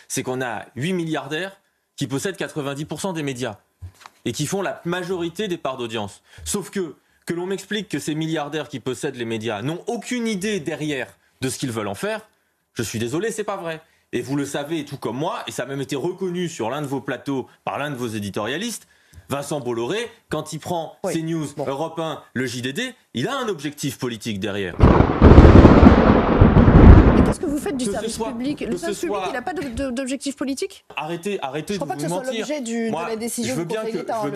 c'est qu'on a 8 milliardaires qui possèdent 90% des médias et qui font la majorité des parts d'audience. Sauf que l'on m'explique que ces milliardaires qui possèdent les médias n'ont aucune idée derrière de ce qu'ils veulent en faire, je suis désolé, c'est pas vrai. Et vous le savez tout comme moi, et ça a même été reconnu sur l'un de vos plateaux par l'un de vos éditorialistes, Vincent Bolloré, quand il prend CNews, Europe 1, le JDD, il a un objectif politique derrière. Qu'est-ce que vous faites du service public? Le service public, il n'a pas d'objectif politique? Arrêtez de vous mentir. Je ne crois pas que ce soit l'objet de la décision du Conseil d'État. Je veux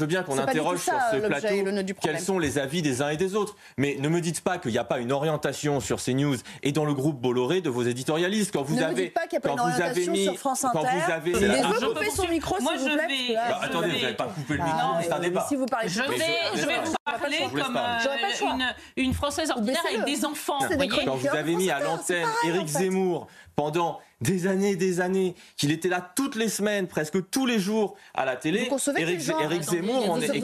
bien qu'on interroge sur ce plateau quels sont les avis des uns et des autres. Mais ne me dites pas qu'il n'y a pas une orientation sur CNews et dans le groupe Bolloré de vos éditorialistes. Quand vous ne me dites pas qu'il n'y a pas une orientation sur France Inter. Il veut couper son micro, s'il vous plaît. Attendez, vous n'allez pas couper le micro, c'est un débat. Si vous parlez, je vais vous parler comme une Française ordinaire avec des enfants. Quand vous avez mis à l'antenne Éric Zemmour pendant des années, qu'il était là toutes les semaines, presque tous les jours à la télé. Éric Zemmour, et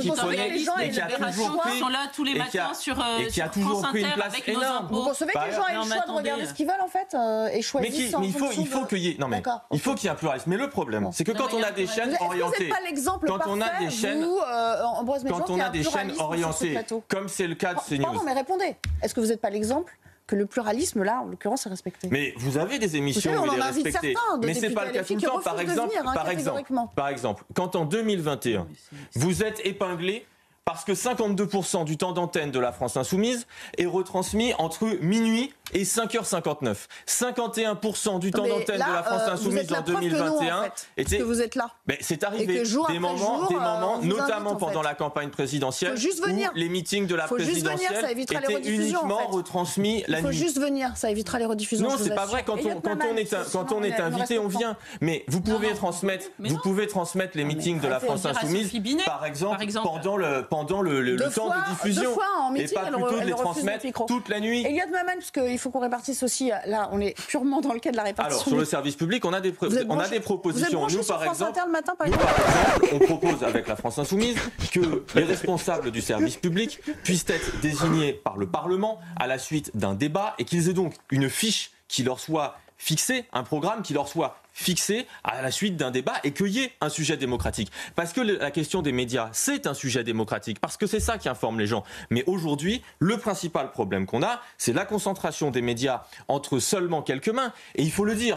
qui a toujours pris une place énorme. Vous concevez que les gens aient le choix de regarder ce qu'ils veulent en fait et choisissent. Mais il faut qu'il y ait un pluralisme. Mais le problème, c'est que quand on a des chaînes orientées, quand on a des chaînes orientées, comme c'est le cas de CNews. Pardon, mais répondez. Est-ce que vous n'êtes pas l'exemple que le pluralisme, là, en l'occurrence, est respecté? Mais vous avez des émissions où il est respecté. Mais c'est pas le cas tout le temps. Par exemple, quand en 2021, vous êtes épinglé parce que 52% du temps d'antenne de la France Insoumise est retransmis entre minuit et 5h59. 51% du temps d'antenne de la France Insoumise en 2021 était... que vous êtes là. Mais c'est arrivé des moments, notamment pendant la campagne présidentielle, où les meetings de la présidentielle étaient uniquement retransmis la nuit. Il faut juste venir, ça évitera les rediffusions. Non, c'est pas vrai. Quand on est invité, on vient. Mais vous pouvez transmettre les meetings de la France Insoumise, par exemple, pendant le temps de diffusion, et pas plutôt de les transmettre toute la nuit. Elliot Maman, parce qu'il faut qu'on répartisse aussi, là on est purement dans le cas de la répartition. Alors sur le service public, on a des propositions. Nous par exemple, on propose avec la France Insoumise que les responsables du service public puissent être désignés par le Parlement à la suite d'un débat et qu'ils aient donc une fiche qui leur soit fixée, un programme qui leur soit fixé à la suite d'un débat et qu'il y ait un sujet démocratique. Parce que la question des médias, c'est un sujet démocratique, parce que c'est ça qui informe les gens. Mais aujourd'hui, le principal problème qu'on a, c'est la concentration des médias entre seulement quelques mains. Et il faut le dire.